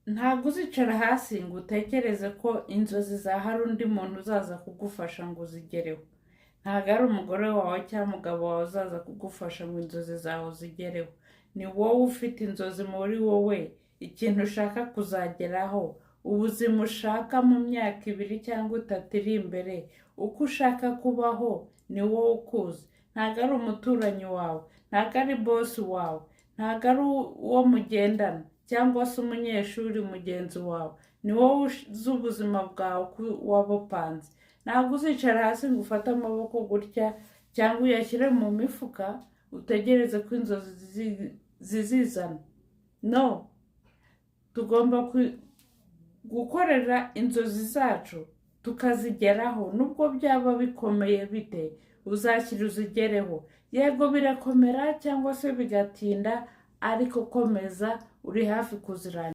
ntabwo uzicara hasi ngo utekereze ko inzozi za harundi muntu uzaza kugufasha ngo uzigereho. Ntabwo ari umugore wawe cyangwa umugabo wawe uzaza kugufasha ngo inzozi zawe uzigereho. Ni wowe ufite inzozi muri wowe, ikintu ushaka kuzageraho, ubuzima ushaka mu myaka 2 cyangwa 3 iri imbere, uko ushaka kubaho ni wowe ukuzi. Ntabwo ari umuturanyi wawe, ntabwo ari bosi wawe, ntabwo ari uwo mugendana cyangwa se umunyeshuri mugenzi wawe. Ni wowe uzi ubuzima bwawe wabupanze. Ntabwo uzicara hasi ngo ufate amaboko gutya cyangwa uyashyire mu mifuka utegereze ko inzozi zizizana. No, tugomba gukorera inzozi zacu tukazigeraho, nubwo byaba bikomeye bite uzashyira uzigereho. Yego birakomera cyangwa se bigatinda, ariko komeza, uri hafi kuzirangiza.